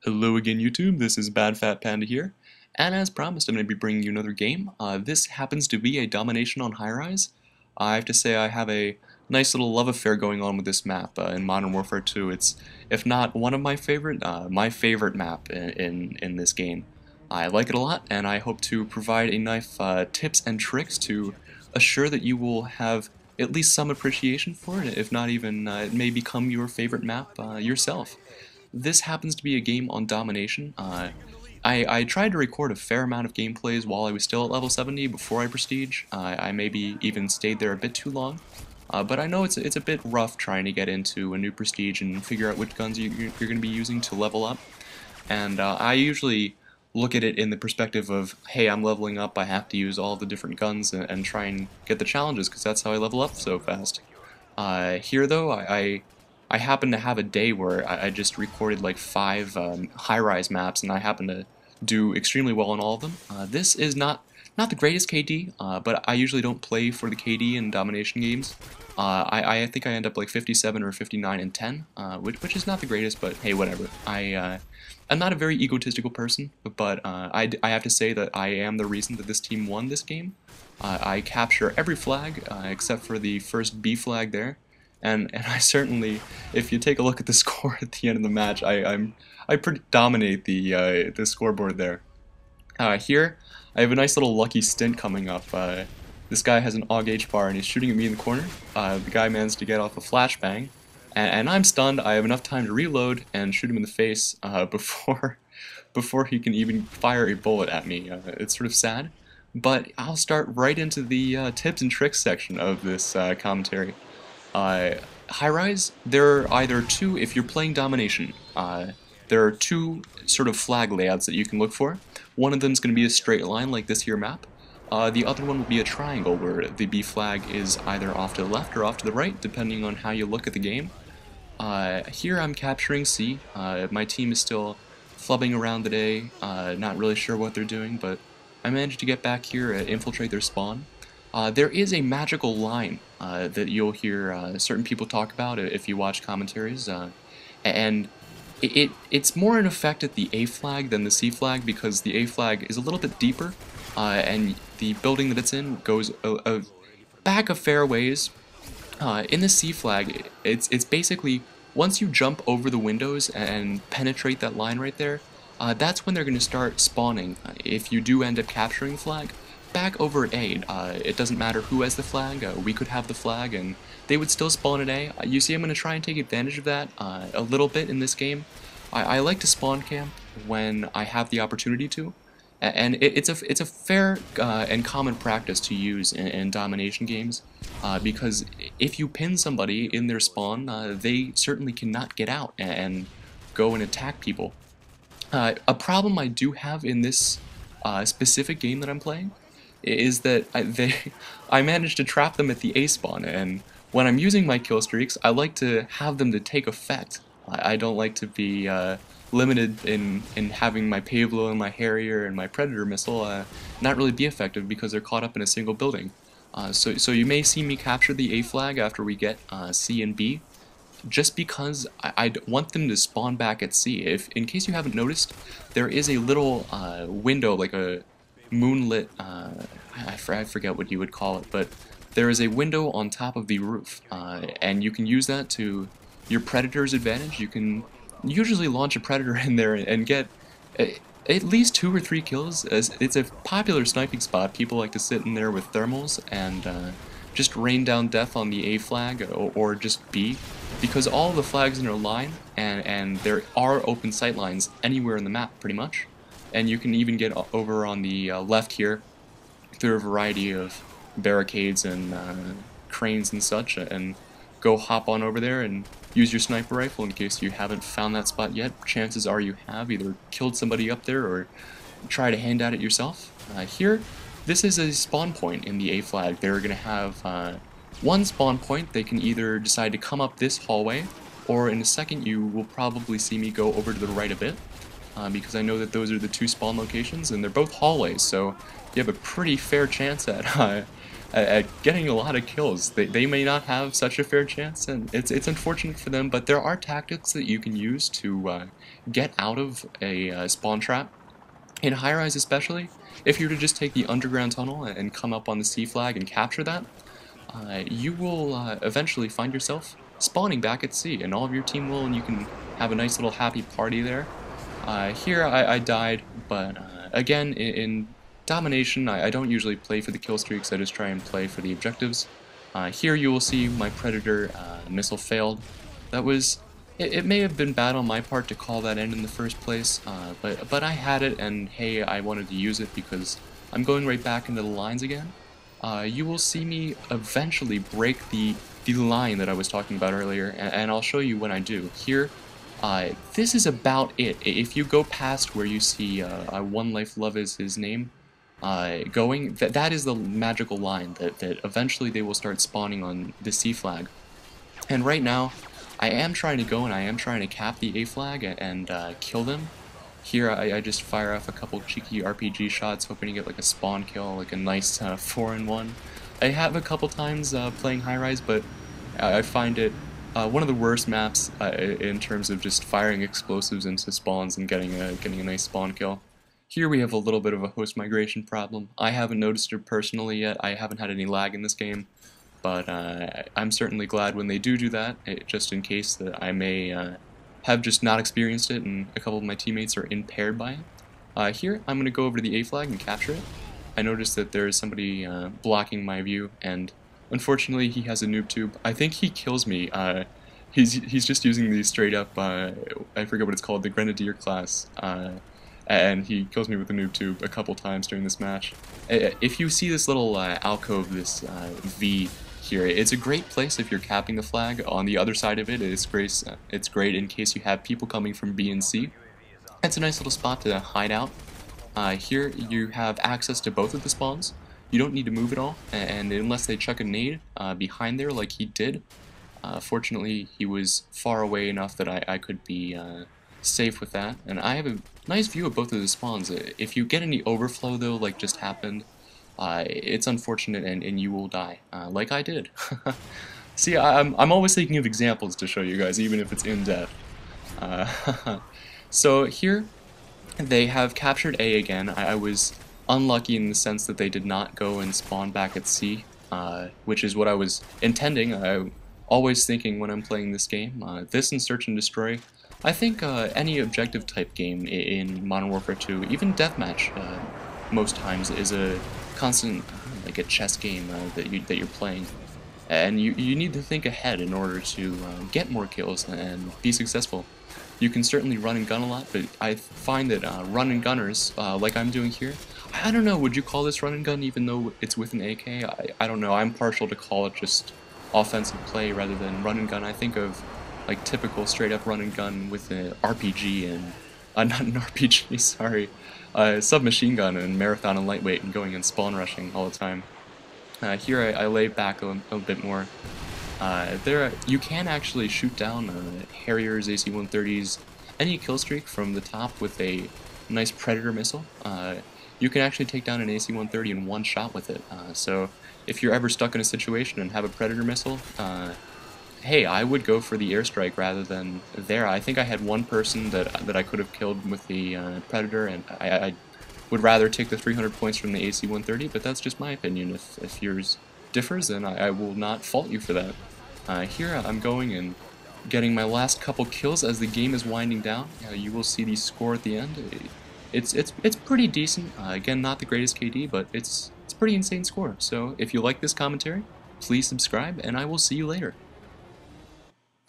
Hello again, YouTube. This is Bad Fat Panda here, and as promised, I'm going to be bringing you another game. This happens to be a Domination on high-rise. I have to say I have a nice little love affair going on with this map in Modern Warfare 2. It's, if not one of my favorite map in this game. I like it a lot, and I hope to provide enough tips and tricks to assure that you will have at least some appreciation for it, if not even it may become your favorite map yourself. This happens to be a game on Domination. I tried to record a fair amount of gameplays while I was still at level 70 before I prestige. I maybe even stayed there a bit too long. But I know it's a bit rough trying to get into a new prestige and figure out which guns you're going to be using to level up. And I usually look at it in the perspective of, hey, I'm leveling up, I have to use all the different guns and try and get the challenges, because that's how I level up so fast. Here, though, I happen to have a day where I just recorded like 5 high-rise maps, and I happen to do extremely well on all of them. This is not the greatest KD, but I usually don't play for the KD in Domination games. I think I end up like 57 or 59 and 10, which is not the greatest, but hey, whatever. I'm not a very egotistical person, but I have to say that I am the reason that this team won this game. I capture every flag except for the first B flag there. And I certainly, if you take a look at the score at the end of the match, I pretty dominate the scoreboard there. Here, I have a nice little lucky stint coming up. This guy has an AUG bar and he's shooting at me in the corner. The guy managed to get off a flashbang, and I'm stunned. I have enough time to reload and shoot him in the face before he can even fire a bullet at me. It's sort of sad, but I'll start right into the tips and tricks section of this commentary. High-rise, there are either two, if you're playing Domination, there are two sort of flag layouts that you can look for. One of them is going to be a straight line like this here map. The other one will be a triangle where the B flag is either off to the left or off to the right, depending on how you look at the game. Here I'm capturing C. My team is still flubbing around today, not really sure what they're doing, but I managed to get back here and infiltrate their spawn. There is a magical line that you'll hear certain people talk about if you watch commentaries, and it's more in effect at the A flag than the C flag, because the A flag is a little bit deeper, and the building that it's in goes back a fair ways. In the C flag, it's basically once you jump over the windows and penetrate that line right there, that's when they're going to start spawning. If you do end up capturing the flag, back over at A, it doesn't matter who has the flag, we could have the flag and they would still spawn at A. You see, I'm going to try and take advantage of that a little bit in this game. I like to spawn camp when I have the opportunity to, and it's a fair and common practice to use in Domination games, because if you pin somebody in their spawn, they certainly cannot get out and go and attack people. A problem I do have in this specific game that I'm playing is that I managed to trap them at the A spawn, and when I'm using my kill streaks, I like to have them to take effect. I don't like to be limited in having my Pavelow and my Harrier and my Predator missile not really be effective because they're caught up in a single building. So you may see me capture the A flag after we get C and B, just because I want them to spawn back at C. In case you haven't noticed, there is a little window, like a moonlit, I forget what you would call it, but there is a window on top of the roof, and you can use that to your Predator's advantage. You can usually launch a Predator in there and get at least 2 or 3 kills. It's a popular sniping spot. People like to sit in there with thermals and just rain down death on the A flag or just B, because all the flags in a line, and there are open sight lines anywhere in the map pretty much. And you can even get over on the left here through a variety of barricades and cranes and such, and go hop on over there and use your sniper rifle in case you haven't found that spot yet. Chances are you have either killed somebody up there or try to hand at it yourself. Here, this is a spawn point in the A flag. They're going to have one spawn point. They can either decide to come up this hallway, or in a second you will probably see me go over to the right a bit, because I know that those are the 2 spawn locations, and they're both hallways, so you have a pretty fair chance at at getting a lot of kills. They may not have such a fair chance, and it's unfortunate for them, but there are tactics that you can use to get out of a spawn trap. In high-rise especially, if you were to just take the underground tunnel and come up on the C flag and capture that, you will eventually find yourself spawning back at sea, and all of your team will, and you can have a nice little happy party there. Here I died, but again, in Domination, I don't usually play for the kill streaks, I just try and play for the objectives. Here you will see my Predator missile failed. That was... It may have been bad on my part to call that in the first place, but I had it, and hey, I wanted to use it because I'm going right back into the lines again. You will see me eventually break the line that I was talking about earlier, and I'll show you when I do. Here, this is about it. If you go past where you see One Life Love is his name going, that is the magical line that eventually they will start spawning on the C flag. And right now, I am trying to go and I am trying to cap the A flag and kill them. Here I just fire off a couple cheeky RPG shots, hoping to get like a spawn kill, like a nice 4-in-1. I have a couple times playing high-rise, but I find it one of the worst maps in terms of just firing explosives into spawns and getting a nice spawn kill. Here we have a little bit of a host migration problem. I haven't noticed it personally yet. I haven't had any lag in this game, but I'm certainly glad when they do that, just in case that I may have just not experienced it and a couple of my teammates are impaired by it. Here, I'm going to go over to the A flag and capture it. I noticed that there is somebody blocking my view, and unfortunately he has a noob tube. I think he kills me. He's just using the straight up, I forget what it's called, the Grenadier class, and he kills me with the noob tube a couple times during this match. If you see this little alcove, this V here, it's a great place if you're capping the flag. On the other side of it, it's great in case you have people coming from B and C. It's a nice little spot to hide out. Here you have access to both of the spawns. You don't need to move at all, and unless they chuck a nade behind there like he did, fortunately he was far away enough that I could be safe with that. And I have a nice view of both of the spawns. If you get any overflow though, like just happened, it's unfortunate and you will die, like I did. See, I'm always thinking of examples to show you guys, even if it's in depth. So here, they have captured A again. I was unlucky in the sense that they did not go and spawn back at C, which is what I was intending. I'm always thinking when I'm playing this game. This and Search and Destroy. I think any objective type game in Modern Warfare 2, even Deathmatch, most times is a constant, like a chess game that you're playing, and you need to think ahead in order to get more kills and be successful. You can certainly run and gun a lot, but I find that run and gunners, like I'm doing here, I don't know, would you call this run and gun even though it's with an AK? I don't know, I'm partial to call it just offensive play rather than run and gun. I think of like typical straight up run and gun with an RPG and not an RPG, sorry, submachine gun and marathon and lightweight and going and spawn rushing all the time. Here I lay back a bit more. There you can actually shoot down Harriers, AC-130s, any Killstreak from the top with a nice Predator missile. You can actually take down an AC-130 in one shot with it. So if you're ever stuck in a situation and have a Predator missile, hey, I would go for the Airstrike rather than there. I think I had one person that I could have killed with the Predator, and I would rather take the 300 points from the AC-130, but that's just my opinion. If yours differs, then I will not fault you for that. Here I'm going and getting my last couple kills as the game is winding down. You will see the score at the end. It's pretty decent. Again, not the greatest KD, but it's a pretty insane score. So if you like this commentary, please subscribe, and I will see you later.